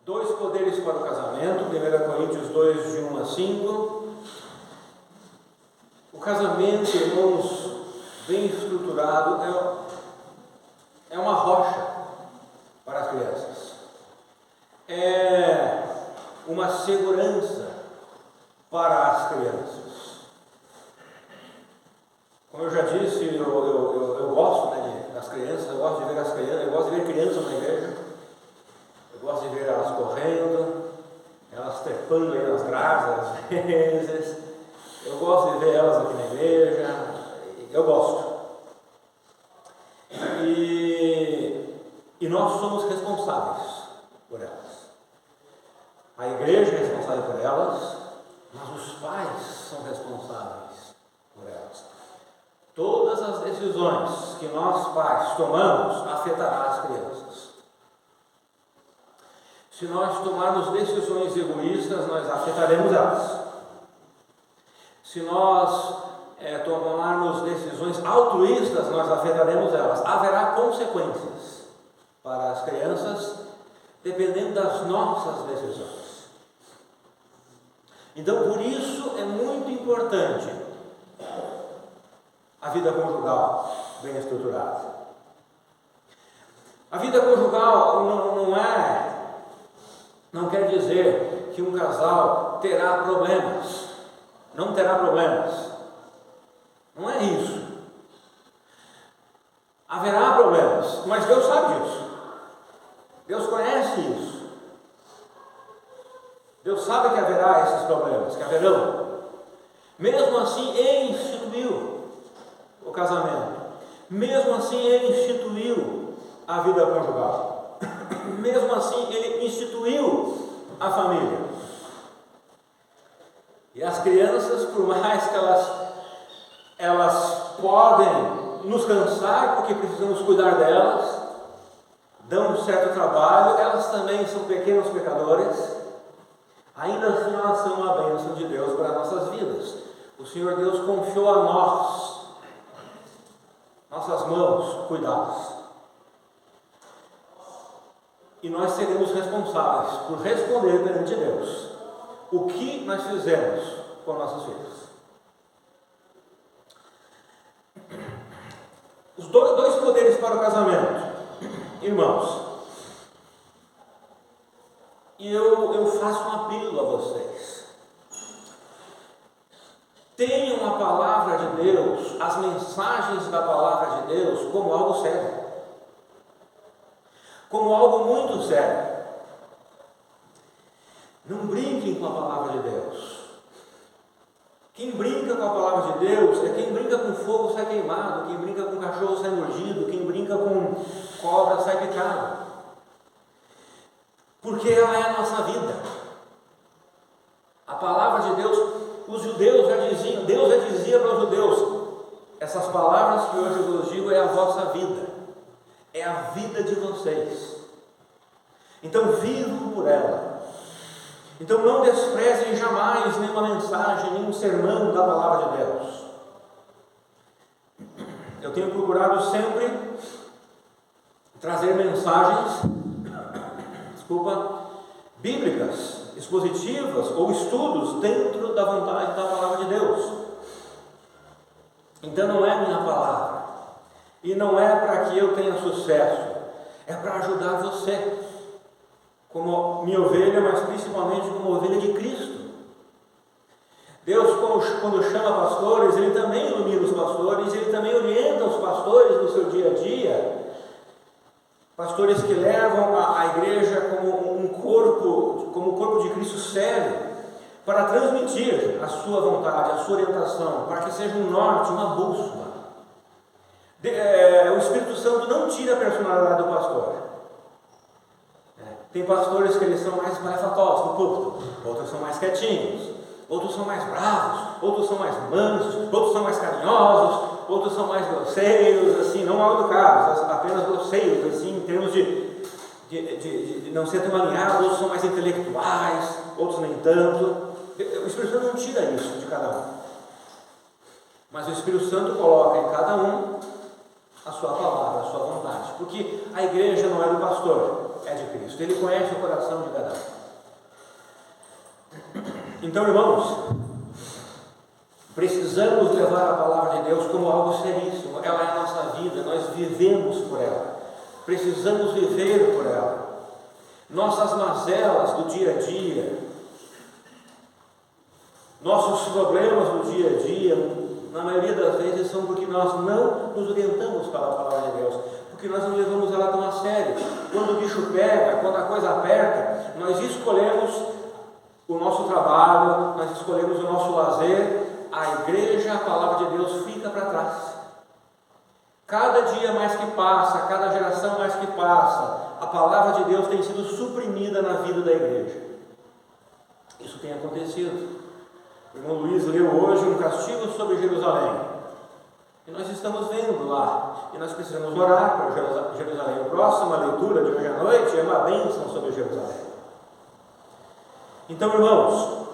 Dois poderes para o casamento, 1 Coríntios 2, de 1 a 5. O casamento, irmãos, bem estruturado, é uma rocha para as crianças. É uma segurança para as crianças. Como eu já disse, eu gosto das crianças, eu gosto de ver as crianças, eu gosto de ver crianças na igreja, eu gosto de ver elas correndo, elas trepando aí nas grades às vezes, eu gosto de ver elas aqui na igreja, eu gosto. E nós somos responsáveis por elas. A igreja é responsável por elas, mas os pais são responsáveis por elas. Todas as decisões que nós pais tomamos afetará as crianças. Se nós tomarmos decisões egoístas, nós afetaremos elas. Se nós tomarmos decisões altruístas, nós afetaremos elas. Haverá consequências para as crianças, dependendo das nossas decisões. Então, por isso é muito importante a vida conjugal bem estruturada. A vida conjugal não quer dizer que um casal terá problemas. Não terá problemas. Não é isso. Haverá problemas, mas Deus sabe disso. Deus conhece isso. Deus sabe que haverá esses problemas, que haverão. Mesmo assim, Ele instituiu o casamento. Mesmo assim, Ele instituiu a vida conjugal. Mesmo assim, Ele instituiu a família. E as crianças, por mais que elas podem nos cansar, porque precisamos cuidar delas, dão um certo trabalho, elas também são pequenos pecadores, ainda assim elas são uma bênção de Deus para nossas vidas. O Senhor Deus confiou a nós, nossas mãos, cuidados. E nós seremos responsáveis por responder perante Deus o que nós fizemos com nossos filhos. Os dois poderes para o casamento, irmãos. E eu faço um apelo a vocês. Tenham a palavra de Deus, as mensagens da palavra de Deus, como algo sério. Como algo muito sério. Não brinquem com a palavra de Deus. Quem brinca com a palavra de Deus é quem brinca com fogo sai queimado, quem brinca com cachorro sai mordido, quem brinca com cobra sai picado. Porque ela é a nossa vida. A palavra de Deus, os judeus já diziam, Deus já dizia para os judeus, essas palavras que hoje eu vos digo é a vossa vida, é a vida de vocês. Então vivam por ela. Então não desprezem jamais nenhuma mensagem, nenhum sermão da palavra de Deus. Eu tenho procurado sempre trazer mensagens, bíblicas, expositivas ou estudos dentro da vontade da palavra de Deus. Então não é minha palavra, e não é para que eu tenha sucesso, é para ajudar você, como minha ovelha, mas principalmente como ovelha de Cristo. Deus, quando chama pastores, Ele também ilumina os pastores, Ele também orienta os pastores no seu dia a dia. Pastores que levam a igreja como um corpo de Cristo sério, para transmitir a sua vontade, a sua orientação, para que seja um norte, uma bússola. O Espírito Santo não tira a personalidade do pastor. Tem pastores que eles são mais malefatosos no púlpito, outros são mais quietinhos, outros são mais bravos, outros são mais mansos, outros são mais carinhosos, outros são mais grosseiros, assim, não mal educados, apenas grosseiros, assim, em termos de não ser tão alinhados. Outros são mais intelectuais, outros nem tanto. O Espírito Santo não tira isso de cada um, mas o Espírito Santo coloca em cada um a sua palavra, a sua vontade, porque a igreja não é do pastor, é é de Cristo. Ele conhece o coração de cada um. Então, irmãos, precisamos levar a palavra de Deus como algo seríssimo. Ela é a nossa vida, nós vivemos por ela. Precisamos viver por ela. Nossas mazelas do dia a dia, nossos problemas do dia a dia, na maioria das vezes são porque nós não nos orientamos pela palavra de Deus, porque nós não levamos ela tão a sério. Quando o bicho pega, quando a coisa aperta, nós escolhemos o nosso trabalho, nós escolhemos o nosso lazer, a igreja, a palavra de Deus fica para trás. Cada dia mais que passa, cada geração mais que passa, a palavra de Deus tem sido suprimida na vida da igreja. Isso tem acontecido. O irmão Luiz leu hoje um castigo sobre Jerusalém. E nós estamos vendo lá. E nós precisamos orar para Jerusalém. A próxima leitura de hoje à noite é uma bênção sobre Jerusalém. Então, irmãos,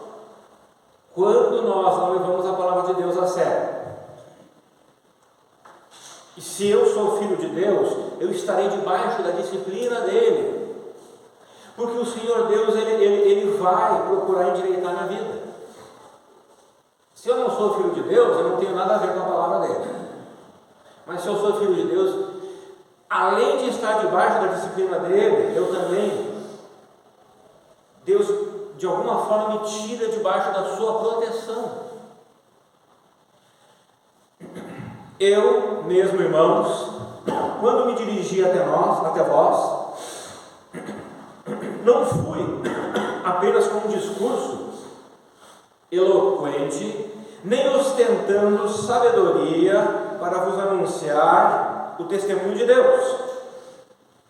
quando nós não levamos a palavra de Deus a sério, e se eu sou filho de Deus, eu estarei debaixo da disciplina dele, porque o Senhor Deus, ele vai procurar endireitar minha vida. Se eu não sou filho de Deus, eu não tenho nada a ver com a palavra dele. Mas se eu sou filho de Deus, além de estar debaixo da disciplina dele, eu também, Deus de alguma forma me tira debaixo da sua proteção. Eu mesmo, irmãos, quando me dirigi até vós, não fui apenas com um discurso eloquente, nem ostentando sabedoria para vos anunciar o testemunho de Deus.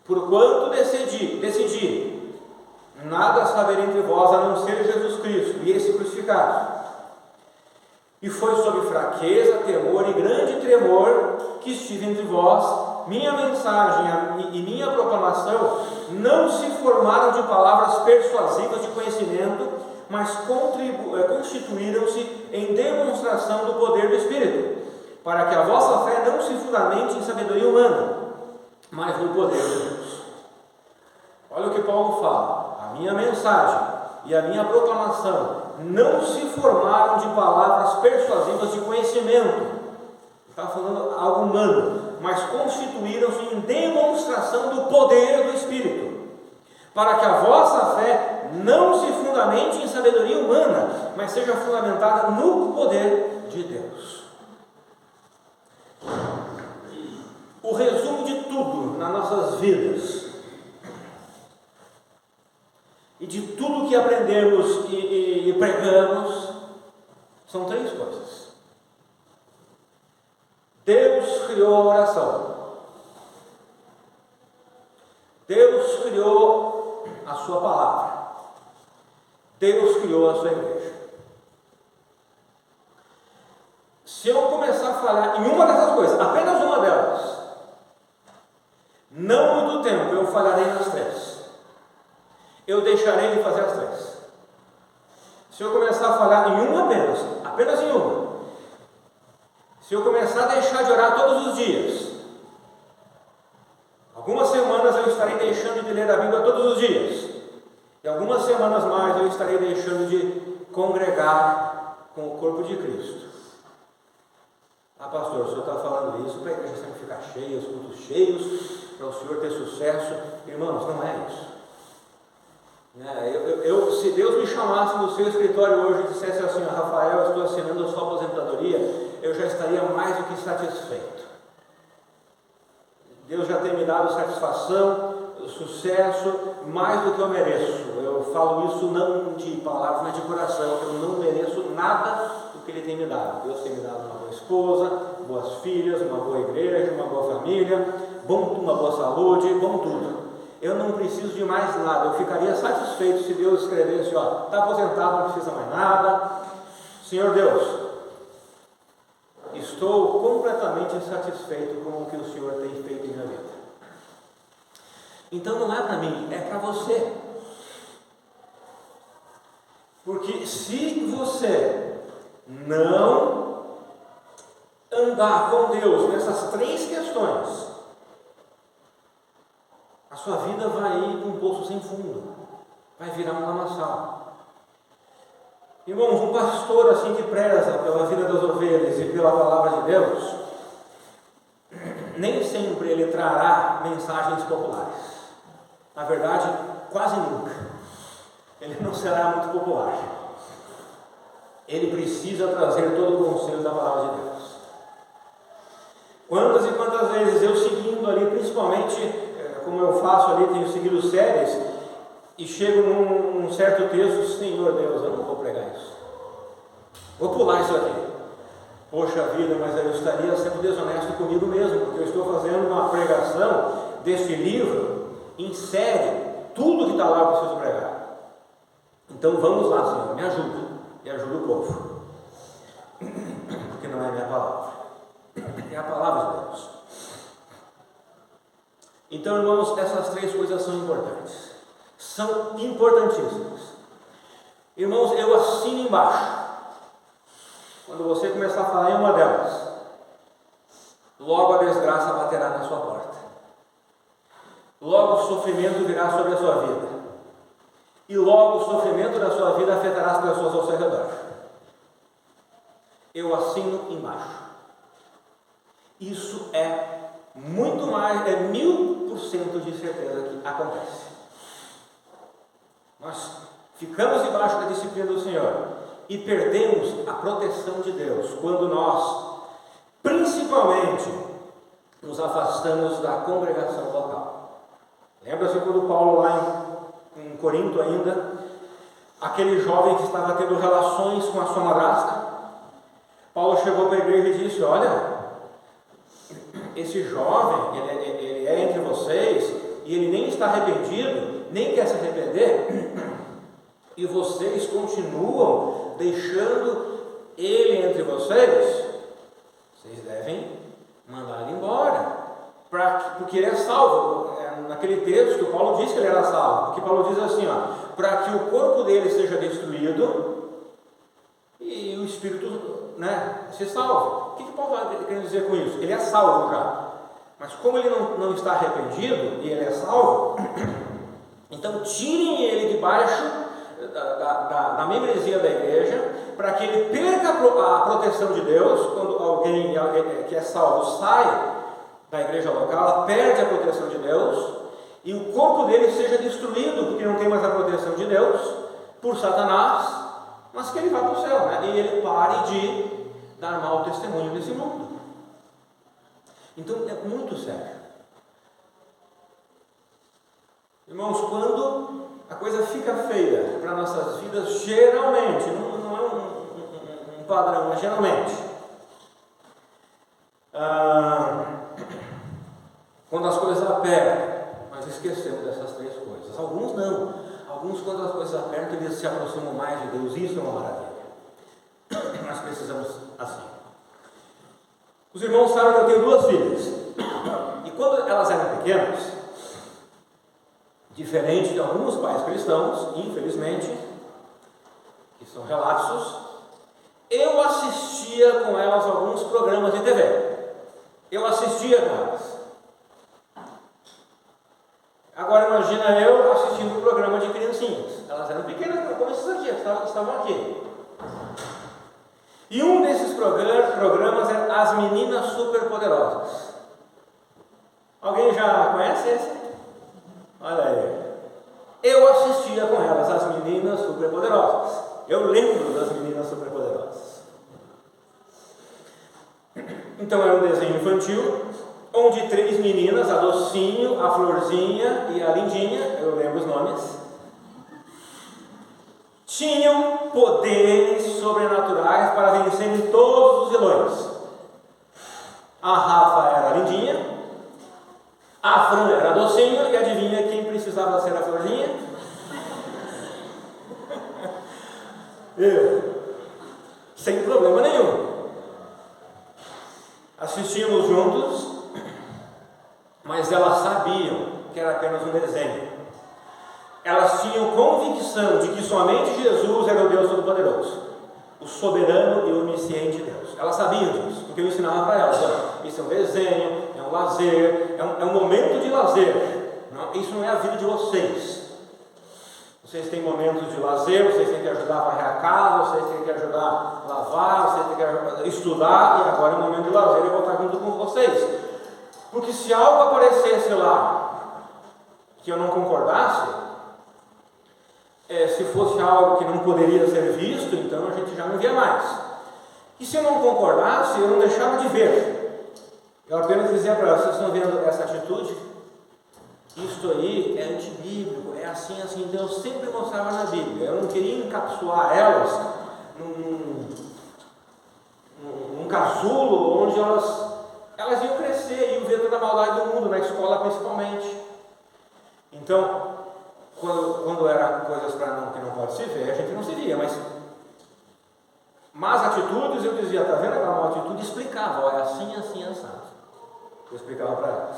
Porquanto decidi nada saber entre vós a não ser Jesus Cristo e esse crucificado. E foi sob fraqueza, temor e grande tremor que estive entre vós. Minha mensagem e minha proclamação não se formaram de palavras persuasivas de conhecimento, mas constituíram-se em demonstração do poder do Espírito, para que a vossa fé não se fundamente em sabedoria humana, mas no poder de Deus. Olha o que Paulo fala: a minha mensagem e a minha proclamação não se formaram de palavras persuasivas de conhecimento, está falando algo humano, mas constituíram-se em demonstração do poder do Espírito, para que a vossa fé não se fundamente em sabedoria humana, mas seja fundamentada no poder de Deus. O resumo de tudo nas nossas vidas, e de tudo que aprendemos e pregamos, são três coisas. Deus criou a oração. Deus criou a sua palavra. Deus criou a sua igreja. Se eu começar a falar em uma dessas coisas, apenas uma delas, não muito tempo eu falharei nas três. Eu deixarei de fazer as três. Se eu começar a falar em uma apenas em uma, se eu começar a deixar de orar todos os dias, algumas semanas eu estarei deixando de ler a Bíblia todos os dias, e algumas semanas mais eu estarei deixando de congregar com o corpo de Cristo. Ah, pastor, o senhor está falando isso para a igreja sempre ficar cheia, os cultos cheios, para o senhor ter sucesso. Irmãos, não é isso. Se Deus me chamasse no seu escritório hoje e dissesse assim: Rafael, eu estou assinando a sua aposentadoria, eu já estaria mais do que satisfeito. Deus já tem me dado satisfação, sucesso, mais do que eu mereço. Eu falo isso não de palavras, mas de coração. Eu não mereço nada do que Ele tem me dado. Deus tem me dado uma boa esposa, boas filhas, uma boa igreja, uma boa família, uma boa saúde, bom tudo. Eu não preciso de mais nada. Eu ficaria satisfeito se Deus escrevesse: ó, está aposentado, não precisa mais nada. Senhor Deus, estou completamente satisfeito com o que o Senhor tem feito em minha vida. Então não é para mim, é para você. Porque se você não andar com Deus nessas três questões, a sua vida vai ir para um poço sem fundo, vai virar um lamaçal. Irmãos, um pastor assim que preza pela vida das ovelhas e pela palavra de Deus, nem sempre ele trará mensagens populares. Na verdade, quase nunca. Ele não será muito popular. Ele precisa trazer todo o conselho da palavra de Deus. Quantas e quantas vezes eu seguindo ali, principalmente como eu faço ali, tenho seguido séries, e chego num certo texto, Senhor Deus, eu não vou pregar isso. Vou pular isso aqui. Poxa vida, mas eu estaria sendo desonesto comigo mesmo, porque eu estou fazendo uma pregação deste livro em série. Tudo que está lá eu preciso pregar. Então vamos lá, Senhor, me ajuda. E ajuda o povo. Porque não é a minha palavra. É a palavra de Deus. Então, irmãos, essas três coisas são importantes. São importantíssimas. Irmãos, eu assino embaixo. Quando você começar a falar em uma delas, logo a desgraça baterá na sua porta. Logo o sofrimento virá sobre a sua vida. E logo o sofrimento da sua vida afetará as pessoas ao seu redor. Eu assino embaixo. Isso é muito mais, é 1000% de certeza que acontece. Nós ficamos debaixo da disciplina do Senhor e perdemos a proteção de Deus quando nós, principalmente, nos afastamos da congregação local. Lembra-se quando Paulo lá em Corinto ainda, aquele jovem que estava tendo relações com a sua madrasta, Paulo chegou para a igreja e disse: olha, esse jovem, ele é entre vocês, e ele nem está arrependido, nem quer se arrepender, e vocês continuam deixando ele entre vocês, vocês devem mandar ele embora, porque ele é salvo. Naquele texto, Paulo diz que ele era salvo, porque Paulo diz assim, para que o corpo dele seja destruído e o espírito, se salve. O que Paulo quer dizer com isso? Ele é salvo já, mas como ele não está arrependido e ele é salvo, então tirem ele debaixo da membresia da igreja, para que ele perca a proteção de Deus. Quando alguém que é salvo sai da igreja local, ela perde a proteção de Deus, e o corpo dele seja destruído, porque não tem mais a proteção de Deus, por Satanás, mas que ele vá para o céu, e ele pare de dar mau testemunho nesse mundo. Então é muito sério. Irmãos, quando a coisa fica feia para nossas vidas, geralmente, não é um padrão, mas geralmente, quando as coisas apertam, nós esquecemos dessas três coisas. Alguns não. Alguns, quando as coisas apertam, eles se aproximam mais de Deus. Isso é uma maravilha. Nós precisamos assim. Os irmãos sabem que eu tenho 2 filhas. E quando elas eram pequenas, diferente de alguns pais cristãos, infelizmente, que são relapsos, eu assistia com elas alguns programas de TV. Eu assistia com elas. Agora imagina eu assistindo um programa de criancinhas. Elas eram pequenas, como esses aqui, estavam aqui. E um desses programas é As Meninas Superpoderosas. Alguém já conhece esse? Olha aí. Eu assistia com elas As Meninas Superpoderosas. Eu lembro das Meninas Superpoderosas. Então era um desenho infantil, onde 3 meninas, a Docinho, a Florzinha e a Lindinha, eu lembro os nomes, tinham poderes sobrenaturais para vencerem todos os vilões. A Rafa era a Lindinha, a Fran era a Docinho, e adivinha quem precisava ser a Florzinha? Eu, sem problema nenhum. Assistíamos juntos, mas elas sabiam que era apenas um desenho. Elas tinham convicção de que somente Jesus era o Deus Todo-Poderoso, o soberano e onisciente Deus. Elas sabiam disso, porque eu ensinava para elas: isso é um desenho, é um lazer, é um momento de lazer. Não, isso não é a vida de vocês. Vocês têm momentos de lazer, vocês têm que ajudar a varrer a casa, vocês têm que ajudar a lavar, vocês têm que ajudar a estudar, e agora é o momento de lazer, eu vou estar junto com vocês. Porque se algo aparecesse lá que eu não concordasse, se fosse algo que não poderia ser visto, então a gente já não via mais. E se eu não concordasse, eu não deixava de ver. Eu apenas dizia para elas: vocês estão vendo essa atitude? Isto aí é antibíblico, é assim, assim. Então eu sempre mostrava na Bíblia. Eu não queria encapsular elas num casulo onde elas iam crescer, iam ver toda a maldade do mundo, na escola principalmente. Então, quando eram coisas que não pode se ver, a gente não se via, mas más atitudes, eu dizia: está vendo aquela má atitude? Explicava: ó, é assim, assim, assado. Eu explicava para elas.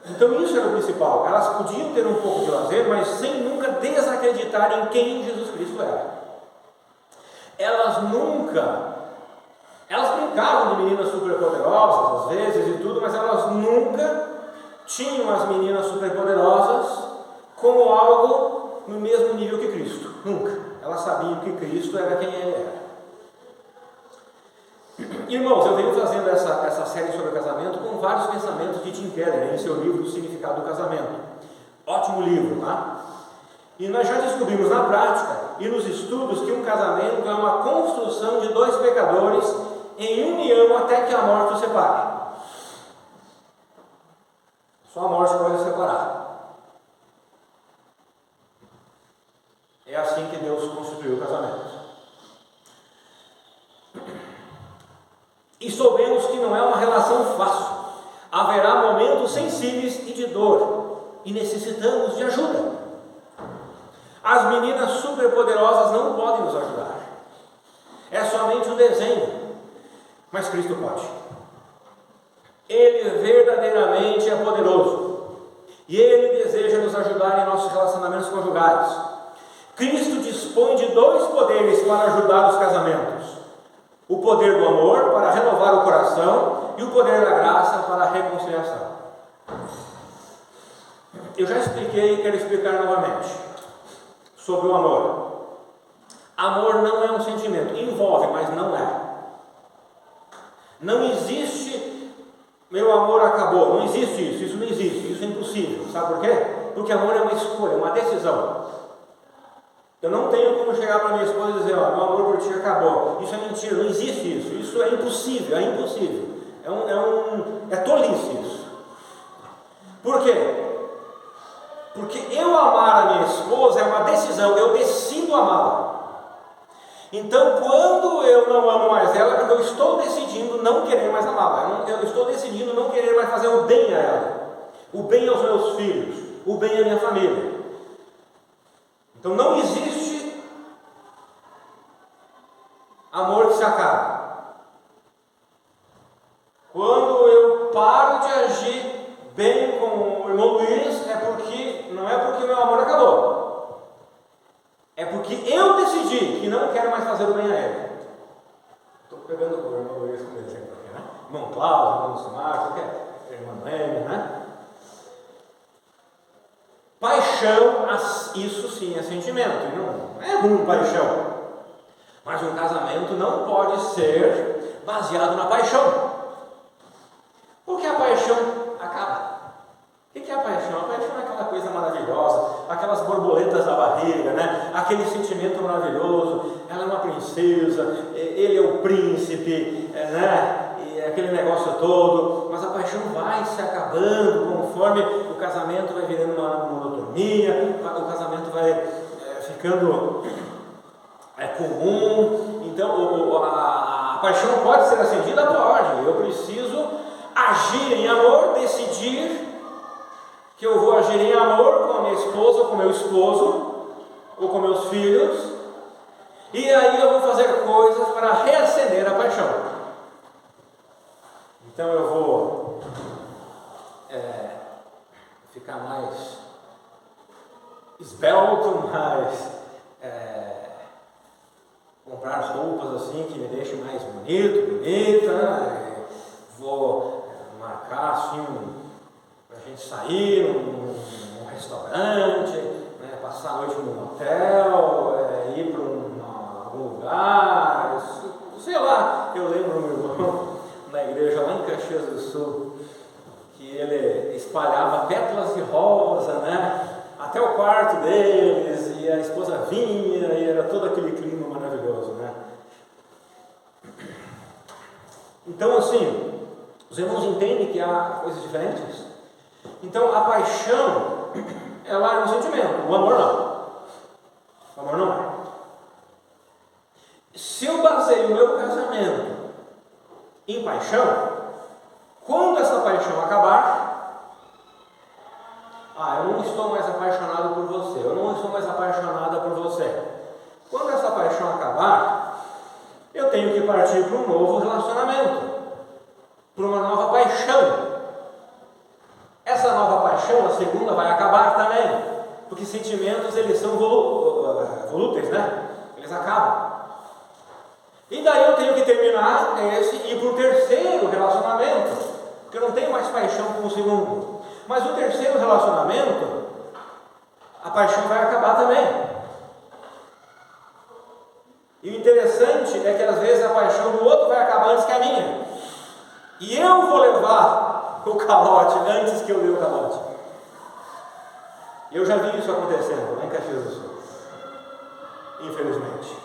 Então isso era o principal. Elas podiam ter um pouco de lazer, mas sem nunca desacreditar em quem Jesus Cristo era. Elas brincavam de meninas superpoderosas às vezes e tudo, mas elas nunca tinham as meninas superpoderosas como algo no mesmo nível que Cristo. Nunca. Elas sabiam que Cristo era quem Ele era. Irmãos, eu venho fazendo essa série sobre o casamento com vários pensamentos de Tim Keller, em seu livro O Significado do Casamento. Ótimo livro, tá? E nós já descobrimos na prática e nos estudos que um casamento é uma construção de dois pecadores em união até que a morte os separe. Só a morte pode separar. É assim que Deus constituiu o casamento. E soubemos que não é uma relação fácil. Haverá momentos sensíveis e de dor, e necessitamos de ajuda. As meninas superpoderosas não podem nos ajudar. É somente o desenho, mas Cristo pode. Ele verdadeiramente é poderoso, e Ele deseja nos ajudar em nossos relacionamentos conjugais. Cristo dispõe de dois poderes para ajudar os casamentos: o poder do amor para renovar o coração e o poder da graça para a reconciliação. Eu já expliquei e quero explicar novamente sobre o amor. Amor não é um sentimento, envolve, mas não é. Não existe meu amor acabou, não existe isso não existe, isso é impossível. Sabe por quê? Porque amor é uma escolha, uma decisão. Eu não tenho como chegar para minha esposa e dizer: ó, meu amor por ti acabou. Isso é mentira, não existe isso. Isso é impossível, é impossível. É tolice isso. Por quê? Porque eu amar a minha esposa é uma decisão, eu decido amá-la. Então, quando eu não amo mais ela, é porque eu estou decidindo não querer mais amá-la. Eu estou decidindo não querer mais fazer o bem a ela, o bem aos meus filhos, o bem à minha família. Então não existe amor que se acabe. Quando eu paro de agir bem com o irmão Luiz, não é porque o meu amor acabou. É porque eu decidi que não quero mais fazer o bem a ele. Estou pegando o irmão Luiz como exemplo aqui, né? Irmão Cláudio, irmão Silmar, qualquer irmão Noemi, né? Paixão, isso sim é sentimento, não é ruim paixão. Mas um casamento não pode ser baseado na paixão. Porque a paixão acaba. O que é a paixão? A paixão é aquela coisa maravilhosa, aquelas borboletas da barriga, né? Aquele sentimento maravilhoso. Ela é uma princesa, ele é o príncipe, né? E aquele negócio todo. Mas a paixão vai se acabando conforme o casamento vai virando uma monotonia, o casamento vai ficando comum. Então a paixão pode ser acendida? Pode. Eu preciso agir em amor, decidir que eu vou agir em amor com a minha esposa, com o meu esposo, ou com meus filhos, e aí eu vou fazer coisas para reacender a paixão. Então eu vou ficar mais esbelto, mais comprar roupas assim que me deixem mais bonita, vou marcar assim pra gente sair num restaurante, né, passar a noite num hotel, ir para algum lugar, sei lá. Eu lembro do meu irmão na igreja lá em Caxias do Sul, que ele espalhava pétalas de rosa, né, até o quarto deles, e a esposa vinha, e era todo aquele clima maravilhoso, né? Então, assim, os irmãos entendem que há coisas diferentes. Então, a paixão, ela é um sentimento, o amor não. O amor não é. Se eu baseio o meu casamento em paixão, quando essa paixão acabar, eu não estou mais apaixonado por você, eu não estou mais apaixonada por você. Quando essa paixão acabar, eu tenho que partir para um novo relacionamento, para uma nova paixão. Essa nova paixão, a segunda, vai acabar também, porque sentimentos, eles são volúteis, né? Eles acabam. E daí eu tenho que terminar esse e ir para o terceiro relacionamento, porque eu não tenho mais paixão com o segundo. Mas o terceiro relacionamento, a paixão vai acabar também. E o interessante é que às vezes a paixão do outro vai acabar antes que a minha. E eu vou levar o calote antes que eu dê o calote. Eu já vi isso acontecendo lá em Caxias do Sul. Infelizmente.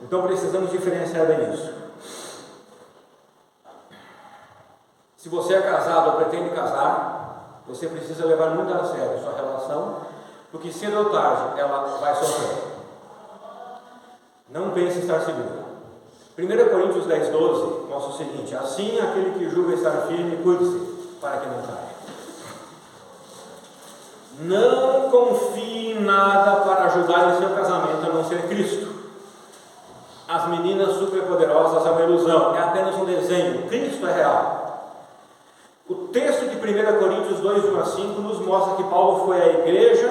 Então precisamos diferenciar bem isso. Se você é casado ou pretende casar, você precisa levar muito a sério a sua relação, porque cedo ou tarde ela vai sofrer. Não pense estar seguro. 1 Coríntios 10:12 mostra o seguinte: assim aquele que julga estar firme, cuide-se, para que não caia. Não confie em nada para ajudar em seu casamento a não ser Cristo. As meninas superpoderosas é uma ilusão, é apenas um desenho. Cristo é real. O texto de 1 Coríntios 2:1-5 nos mostra que Paulo foi à igreja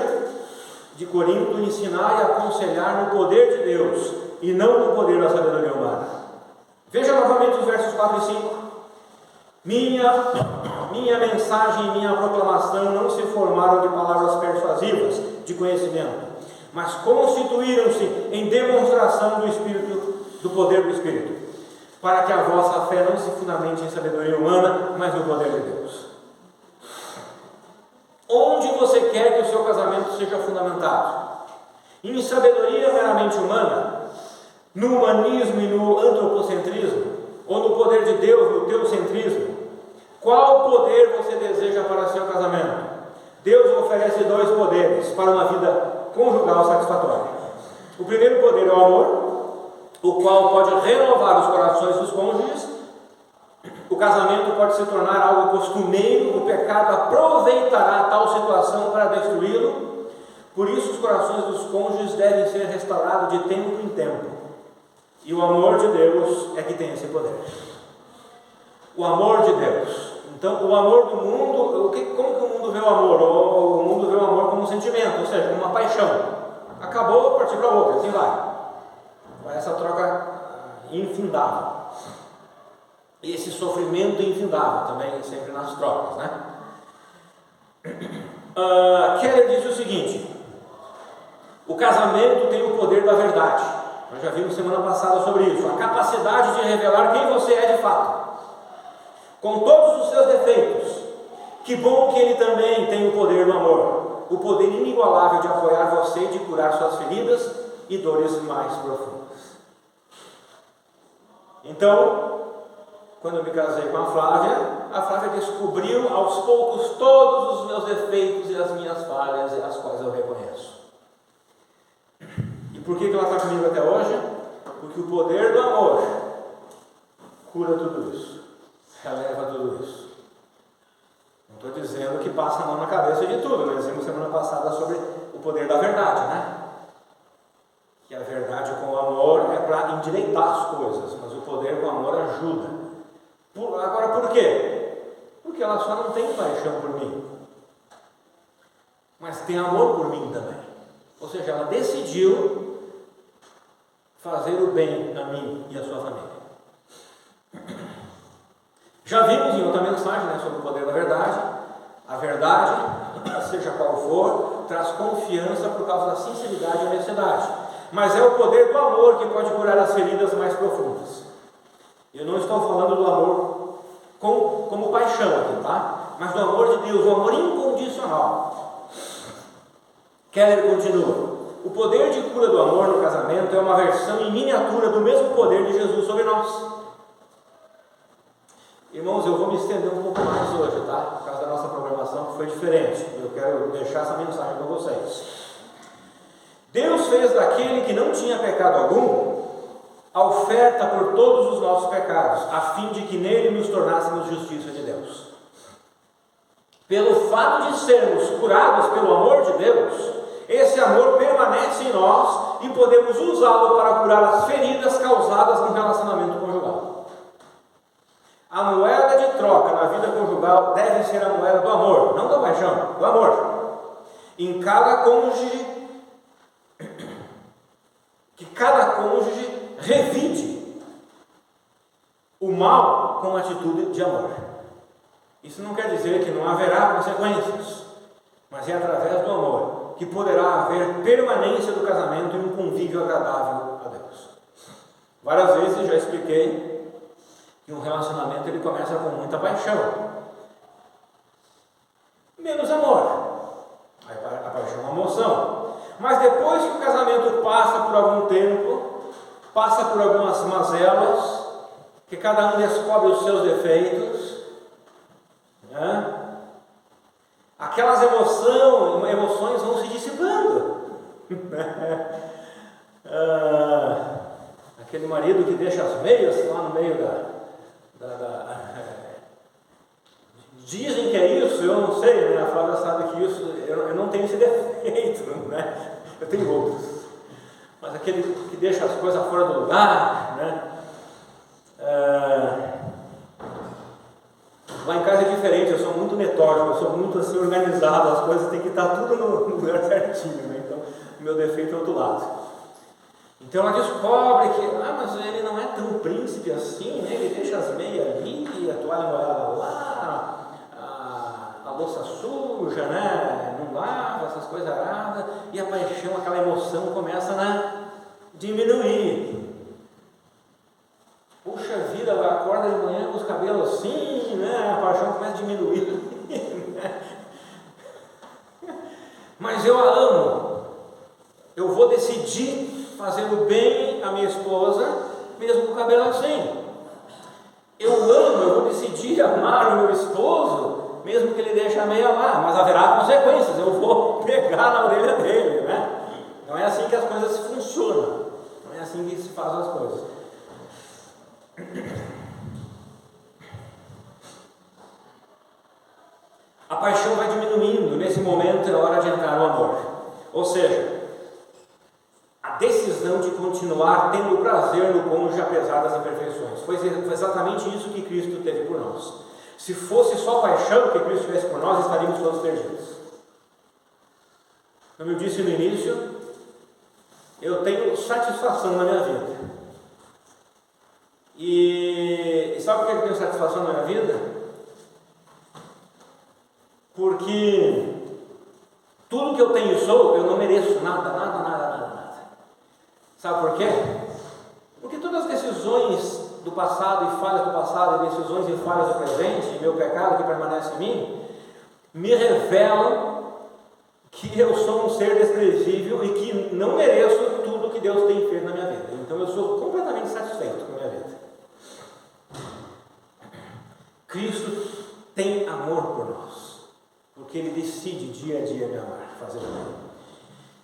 de Corinto ensinar e aconselhar no poder de Deus e não no poder da sabedoria humana. Veja novamente os versos 4 e 5. Minha mensagem e minha proclamação não se formaram de palavras persuasivas de conhecimento, mas constituíram-se em demonstração do Espírito, do poder do Espírito, para que a vossa fé não se fundamente em sabedoria humana, mas no poder de Deus. Onde você quer que o seu casamento seja fundamentado? Em sabedoria meramente humana? No humanismo e no antropocentrismo? Ou no poder de Deus, no teocentrismo? Qual poder você deseja para seu casamento? Deus oferece 2 poderes para uma vida conjugal satisfatória. O primeiro poder é o amor, o qual pode renovar os corações dos cônjuges. O casamento pode se tornar algo costumeiro, o pecado aproveitará tal situação para destruí-lo. Por isso os corações dos cônjuges devem ser restaurados de tempo em tempo. E o amor de Deus é que tem esse poder. O amor de Deus. Então, o amor do mundo, como que o mundo vê o amor? O mundo vê o amor como um sentimento, ou seja, como uma paixão. Acabou, partiu para outra, assim vai. Essa troca infindável. E esse sofrimento infindável também, sempre nas trocas, né? Keller disse o seguinte: o casamento tem o poder da verdade. Nós já vimos semana passada sobre isso. A capacidade de revelar quem você é de fato, com todos os seus defeitos. Que bom que ele também tem o poder do amor, o poder inigualável de apoiar você, de curar suas feridas e dores mais profundas. Então, quando eu me casei com a Flávia descobriu aos poucos todos os meus defeitos e as minhas falhas, as quais eu reconheço. E por que ela está comigo até hoje? Porque o poder do amor cura tudo isso, releva tudo isso. Não estou dizendo que passa a mão na cabeça de tudo. Nós vimos semana passada sobre o poder da verdade, né? Que a verdade com o amor é para endireitar as coisas, mas o poder com o amor ajuda. Agora por quê? Porque ela só não tem paixão por mim, mas tem amor por mim também. Ou seja, ela decidiu fazer o bem a mim e a sua família. Já vimos em outra mensagem, né, sobre o poder da verdade. A verdade, seja qual for, traz confiança por causa da sinceridade e honestidade. Mas é o poder do amor que pode curar as feridas mais profundas. Eu não estou falando do amor como paixão aqui, tá? Mas do amor de Deus, o amor incondicional. Keller continua: o poder de cura do amor no casamento é uma versão em miniatura do mesmo poder de Jesus sobre nós. Irmãos, eu vou me estender um pouco mais hoje, tá? Por causa da nossa programação que foi diferente. Eu quero deixar essa mensagem para vocês. Deus fez daquele que não tinha pecado algum a oferta por todos os nossos pecados, a fim de que nele nos tornássemos justiça de Deus. Pelo fato de sermos curados pelo amor de Deus, esse amor permanece em nós e podemos usá-lo para curar as feridas causadas no relacionamento conjugal. A moeda de troca na vida conjugal deve ser a moeda do amor, não da paixão, do amor. Em cada cônjuge, que cada cônjuge revide o mal com atitude de amor. Isso não quer dizer que não haverá consequências, mas é através do amor que poderá haver permanência do casamento e um convívio agradável a Deus. Várias vezes já expliquei que um relacionamento ele começa com muita paixão, menos amor. A paixão é uma emoção, mas depois que o casamento passa por algum tempo, passa por algumas mazelas, que cada um descobre os seus defeitos, né? Aquelas emoções vão se dissipando. Aquele marido que deixa as meias lá no meio dizem que é isso, eu não sei, né? A Flávia sabe que isso, eu não tenho esse defeito, né? Eu tenho outros, mas aquele que deixa as coisas fora do lugar, né? Lá em casa é diferente, eu sou muito metódico, eu sou muito assim organizado, as coisas têm que estar tudo no lugar certinho, né? Então o meu defeito é outro lado. Então ela descobre que, mas ele não é tão príncipe assim, né? Ele deixa as meias ali, a toalha molhada lá, a louça suja, né? Não lava, essas coisas aradas, e a paixão, aquela emoção começa a diminuir. Puxa vida, ela acorda de manhã com os cabelos assim, né? A paixão começa a diminuir. Mas eu a amo, eu vou decidir fazendo bem a minha esposa, mesmo com o cabelo assim. Eu amo, eu vou decidir amar o meu esposo, mesmo que ele deixe a meia lá, mas haverá consequências, eu vou pegar na orelha dele, né? Não é assim que as coisas funcionam, não é assim que se fazem as coisas. A paixão vai diminuindo, nesse momento é hora de entrar no amor, ou seja, a decisão de continuar tendo prazer no cônjuge apesar das imperfeições. Foi exatamente isso que Cristo teve por nós. Se fosse só paixão que Cristo tivesse por nós, estaríamos todos perdidos. Como eu disse no início, eu tenho satisfação na minha vida. E sabe por que eu tenho satisfação na minha vida? Porque tudo que eu tenho e sou, eu não mereço nada. Sabe por quê? Porque todas as decisões do passado e falhas do passado, e decisões e falhas do presente, e meu pecado que permanece em mim, me revelam que eu sou um ser desprezível e que não mereço tudo que Deus tem feito na minha vida. Então eu sou completamente satisfeito com a minha vida. Cristo tem amor por nós, porque Ele decide dia a dia me amar, fazer o bem.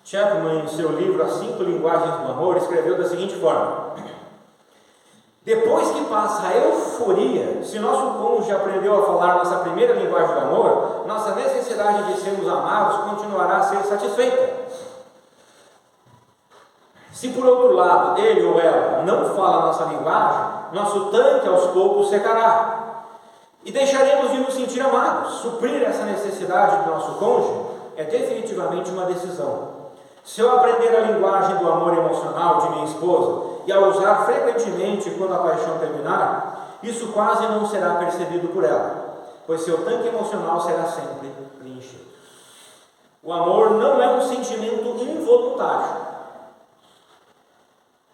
Chapman, em seu livro As 5 Linguagens do Amor, escreveu da seguinte forma: depois que passa a euforia, se nosso cônjuge aprendeu a falar nossa primeira linguagem do amor, nossa necessidade de sermos amados continuará a ser satisfeita. Se por outro lado ele ou ela não fala a nossa linguagem, nosso tanque aos poucos secará e deixaremos de nos sentir amados. Suprir essa necessidade do nosso cônjuge é definitivamente uma decisão. Se eu aprender a linguagem do amor emocional de minha esposa e a usar frequentemente quando a paixão terminar, isso quase não será percebido por ela, pois seu tanque emocional será sempre preenchido. O amor não é um sentimento involuntário,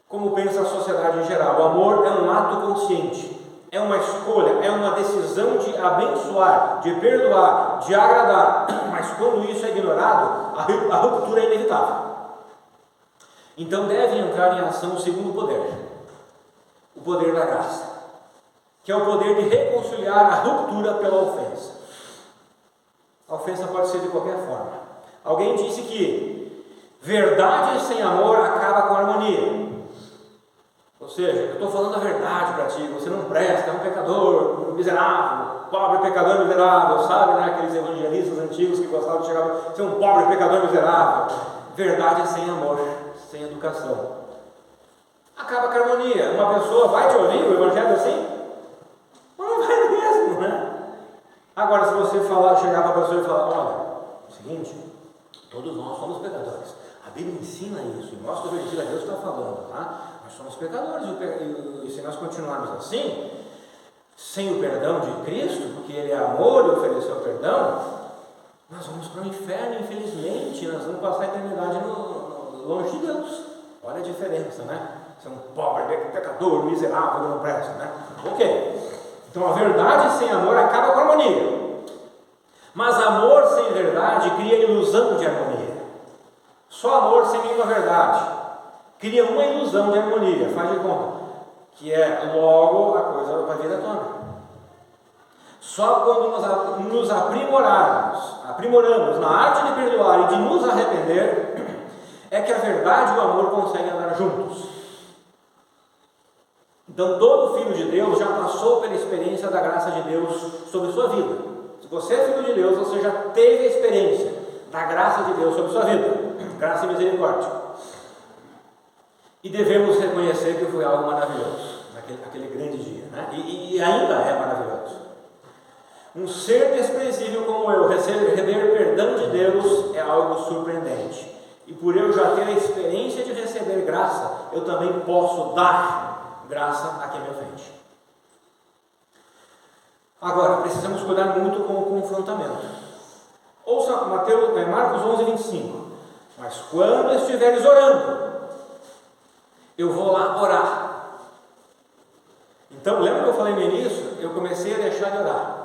como pensa a sociedade em geral. O amor é um ato consciente, é uma escolha, é uma decisão de abençoar, de perdoar, de agradar. Mas quando isso é ignorado, a ruptura é inevitável. Então deve entrar em ação o segundo poder, o poder da graça, que é o poder de reconciliar a ruptura pela ofensa. A ofensa pode ser de qualquer forma. Alguém disse que verdade sem amor acaba com a harmonia. Ou seja, eu estou falando a verdade para ti, você não presta, é um pecador, um miserável, pobre pecador miserável, sabe, né? Aqueles evangelistas antigos que gostavam de chegar, você é um pobre pecador miserável. Verdade sem amor, sem educação, acaba com a harmonia. Uma pessoa vai te ouvir o evangelho assim? Mas não vai mesmo, né? Agora, se você chegar para a pessoa e falar, olha, é o seguinte, todos nós somos pecadores, a Bíblia ensina isso, e mostra o que a Deus está falando, tá? Nós somos pecadores, e se nós continuarmos assim, sem o perdão de Cristo, porque Ele é amor e ofereceu perdão, nós vamos para o inferno, infelizmente, nós vamos passar a eternidade longe de Deus. Olha a diferença, né? Você é um pobre pecador, miserável, que não presta, né? Ok. Então a verdade sem amor acaba com a harmonia. Mas amor sem verdade cria ilusão de harmonia. Só amor sem nenhuma verdade cria uma ilusão de harmonia, faz de conta, que é logo a coisa vai vir à tona. Só quando nos aprimoramos na arte de perdoar e de nos arrepender, é que a verdade e o amor conseguem andar juntos. Então todo filho de Deus já passou pela experiência da graça de Deus sobre sua vida. Se você é filho de Deus, você já teve a experiência da graça de Deus sobre sua vida, graça e misericórdia. E devemos reconhecer que foi algo maravilhoso, naquele grande dia, né? E ainda é maravilhoso. Um ser desprezível como eu receber perdão de Deus é algo surpreendente. E por eu já ter a experiência de receber graça, eu também posso dar graça a quem me ofende. Agora, precisamos cuidar muito com o confrontamento. Ouça Marcos 11, 25. Mas quando estiveres orando, eu vou lá orar. Então, lembra que eu falei no início? Eu comecei a deixar de orar.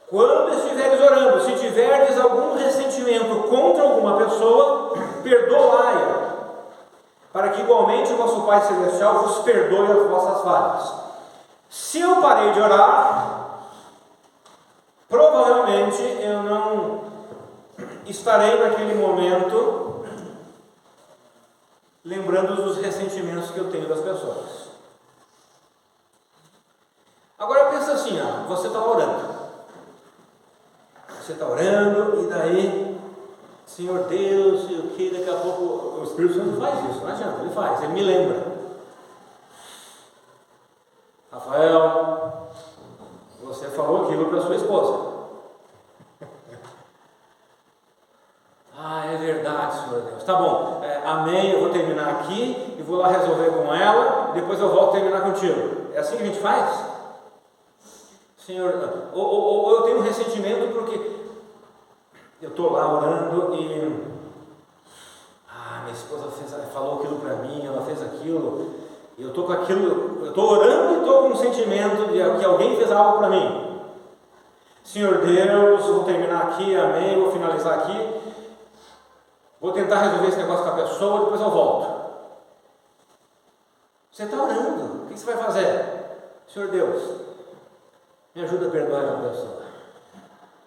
Quando estiveres orando, se tiverdes algum ressentimento contra alguma pessoa, perdoai-a, para que igualmente o vosso Pai Celestial vos perdoe as vossas falhas. Se eu parei de orar, provavelmente eu não estarei naquele momento lembrando dos ressentimentos que eu tenho das pessoas. Agora pensa assim, você está orando. Você está orando e daí, Senhor Deus, sei o que, daqui a pouco o Espírito Santo faz isso, não adianta, ele faz, ele me lembra. Rafael, você falou aquilo para sua esposa. É verdade, Senhor Deus. Tá bom, amém, eu vou terminar aqui e vou lá resolver com ela, depois eu volto a terminar contigo. É assim que a gente faz? Senhor, ou eu tenho um ressentimento porque eu estou lá orando e minha esposa falou aquilo para mim, ela fez aquilo, e eu estou com aquilo, eu estou orando e estou com um sentimento de que alguém fez algo para mim. Senhor Deus, vou terminar aqui, amém, vou finalizar aqui, vou tentar resolver esse negócio com a pessoa, depois eu volto. Você está orando, o que você vai fazer? Senhor Deus, me ajuda a perdoar a pessoa,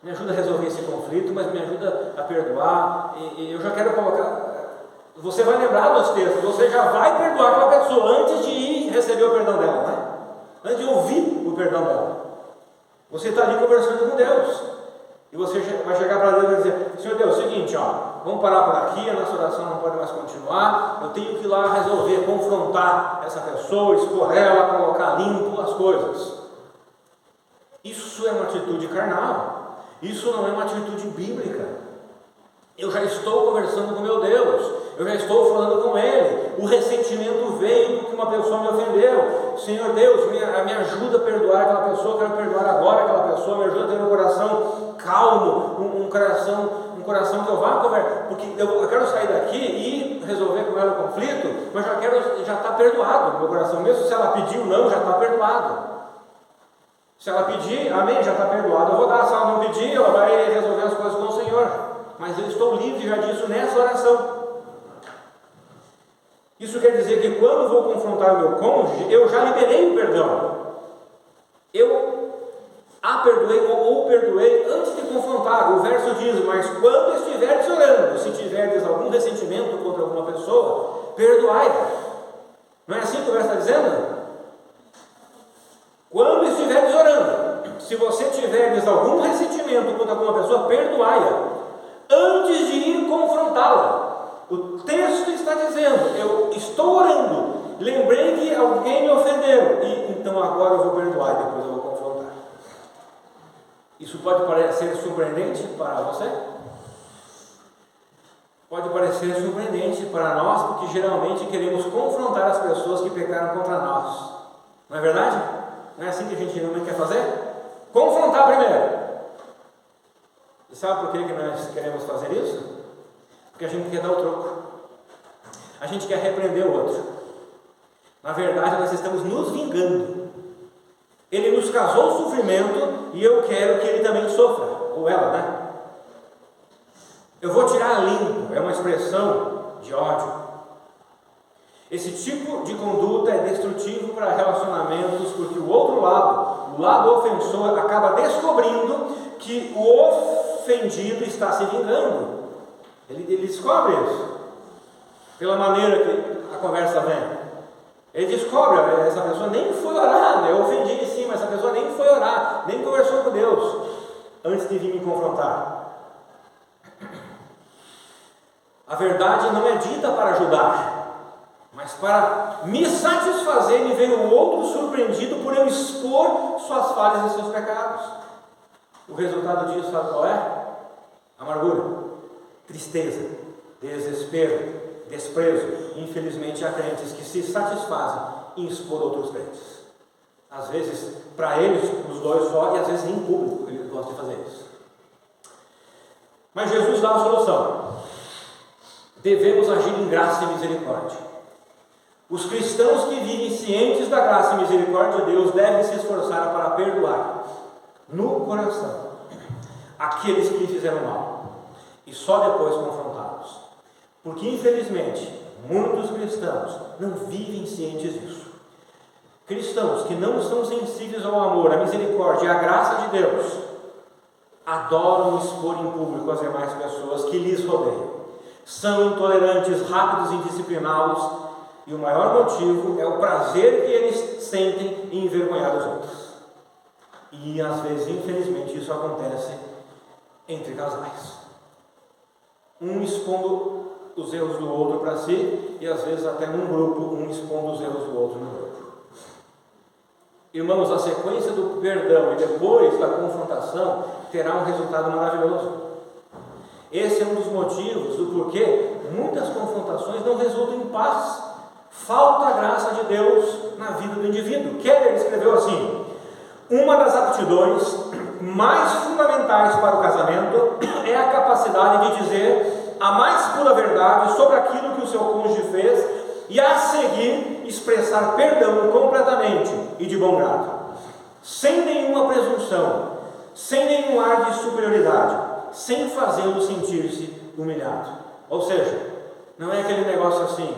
me ajuda a resolver esse conflito, mas me ajuda a perdoar, e eu já quero colocar, você vai lembrar dos textos, você já vai perdoar aquela pessoa antes de ir receber o perdão dela, né? Antes de ouvir o perdão dela. Você está ali conversando com Deus, e você vai chegar para Deus e vai dizer, Senhor Deus, é o seguinte, vamos parar por aqui, a nossa oração não pode mais continuar, eu tenho que ir lá resolver, confrontar essa pessoa, expor ela, colocar limpo as coisas. Isso é uma atitude carnal, isso não é uma atitude bíblica. Eu já estou conversando com meu Deus, eu já estou falando com Ele. O ressentimento veio porque uma pessoa me ofendeu. Senhor Deus, me ajuda a perdoar aquela pessoa, eu quero perdoar agora aquela pessoa, me ajuda a ter um coração calmo, um coração que eu vá conversar, porque eu quero sair daqui e resolver com ela o conflito, mas já está perdoado no meu coração, mesmo se ela pedir ou não, já está perdoado. Se ela pedir, amém, já está perdoado, eu vou dar. Se ela não pedir, ela vai resolver as coisas com o Senhor, mas eu estou livre já disso nessa oração. Isso quer dizer que quando vou confrontar o meu cônjuge, eu já liberei o perdão. Eu a perdoei ou perdoei antes de confrontar. O verso diz: mas quando estiveres orando, se tiverdes algum ressentimento contra alguma pessoa, perdoai-a. Não é assim que o verso está dizendo? Quando estiveres orando, se você tiveres algum ressentimento contra alguma pessoa, perdoai-a antes de ir confrontá-la. O texto está dizendo: eu estou orando, lembrei que alguém me ofendeu, e então agora eu vou perdoar e depois eu vou confrontar. Isso pode parecer surpreendente para você? Pode parecer surpreendente para nós, porque geralmente queremos confrontar as pessoas que pecaram contra nós. Não é verdade? Não é assim que a gente geralmente quer fazer? Confrontar primeiro. E sabe por que nós queremos fazer isso? Porque a gente quer dar o troco. A gente quer repreender o outro. Na verdade, nós estamos nos vingando. Ele nos causou sofrimento e eu quero que ele também sofra. Ou ela, né? Eu vou tirar a limpo. É uma expressão de ódio. Esse tipo de conduta é destrutivo para relacionamentos, porque o outro lado, o lado ofensor, acaba descobrindo que o ofendido está se vingando. Ele descobre isso, pela maneira que a conversa vem. Ele descobre: essa pessoa nem foi orar, né? Eu ofendi sim, mas essa pessoa nem foi orar, nem conversou com Deus, antes de vir me confrontar. A verdade não é dita para ajudar, mas para me satisfazer e ver o outro surpreendido por eu expor suas falhas e seus pecados. O resultado disso, sabe qual é? Amargura, tristeza, desespero, desprezo. Infelizmente, há crentes que se satisfazem em expor outros crentes. Às vezes, para eles, os dois só, e às vezes em público, eles gostam de fazer isso. Mas Jesus dá a solução. Devemos agir em graça e misericórdia. Os cristãos que vivem cientes da graça e misericórdia de Deus devem se esforçar para perdoar no coração aqueles que lhe fizeram mal e só depois confrontá-los, porque infelizmente muitos cristãos não vivem cientes disso. Cristãos que não estão sensíveis ao amor, à misericórdia e à graça de Deus adoram expor em público as demais pessoas que lhes rodeiam, são intolerantes, rápidos em discipliná-los, e o maior motivo é o prazer que eles sentem em envergonhar os outros. E às vezes, infelizmente, isso acontece entre casais, um expondo os erros do outro para si, e às vezes até num grupo, um expondo os erros do outro no grupo. Irmãos, a sequência do perdão e depois da confrontação terá um resultado maravilhoso. Esse é um dos motivos do porquê muitas confrontações não resultam em paz. Falta a graça de Deus na vida do indivíduo. Keller escreveu assim: uma das aptidões mais fundamentais para o casamento é a capacidade de dizer a mais pura verdade sobre aquilo que o seu cônjuge fez e a seguir expressar perdão completamente e de bom grado, sem nenhuma presunção, sem nenhum ar de superioridade, sem fazê-lo sentir-se humilhado. Ou seja, não é aquele negócio assim: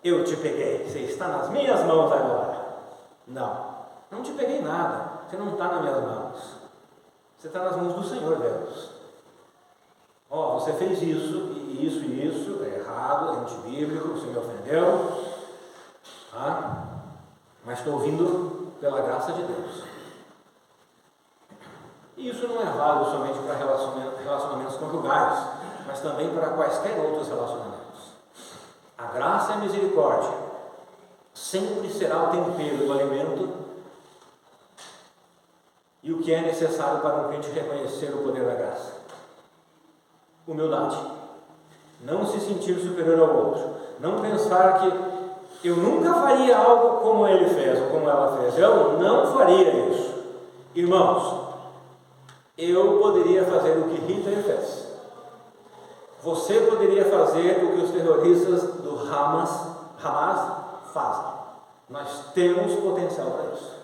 eu te peguei, você está nas minhas mãos agora. Não te peguei nada, você não está nas minhas mãos, você está nas mãos do Senhor Deus. Você fez isso, e isso, é errado, é antibíblico, você me ofendeu, mas estou ouvindo pela graça de Deus. E isso não é válido somente para relacionamentos conjugais, mas também para quaisquer outros relacionamentos. A graça e a misericórdia sempre será o tempero do alimento e o que é necessário para um crente reconhecer o poder da graça. Humildade. Não se sentir superior ao outro. Não pensar que eu nunca faria algo como ele fez ou como ela fez. Eu não faria isso. Irmãos, eu poderia fazer o que Hitler fez. Você poderia fazer o que os terroristas do Hamas fazem. Nós temos potencial para isso.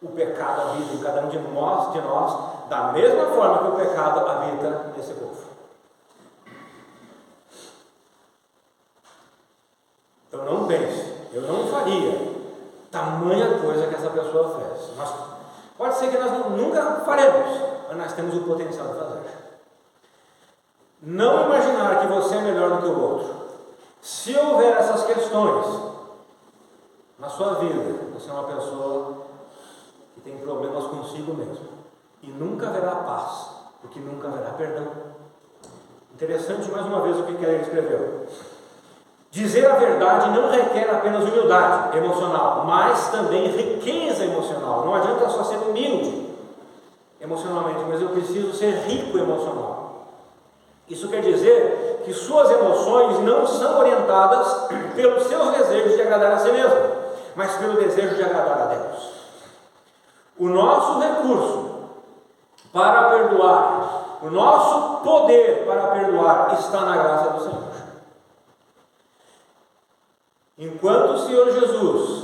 O pecado habita em cada um de nós, da mesma forma que o pecado habita nesse povo. Então não pense, eu não faria tamanha coisa que essa pessoa fez. Pode ser que nós nunca faremos, mas nós temos o potencial de fazer. Não imaginar que você é melhor do que o outro. Se houver essas questões na sua vida, você é uma pessoa que tem problemas consigo mesmo. E nunca haverá paz, porque nunca haverá perdão. Interessante mais uma vez o que Keller escreveu. Dizer a verdade não requer apenas humildade emocional, mas também riqueza emocional. Não adianta só ser humilde emocionalmente, mas eu preciso ser rico emocional. Isso quer dizer que suas emoções não são orientadas pelos seus desejos de agradar a si mesmo, mas pelo desejo de agradar a Deus. O nosso recurso para perdoar, o nosso poder para perdoar está na graça do Senhor. Enquanto o Senhor Jesus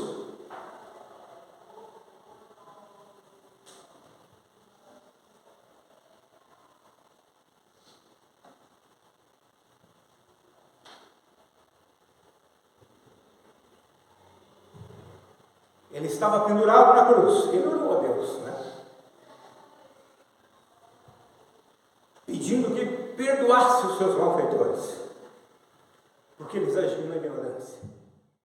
ele estava pendurado na cruz, ele orou a Deus, pedindo que perdoasse os seus malfeitores, porque eles agiam na ignorância.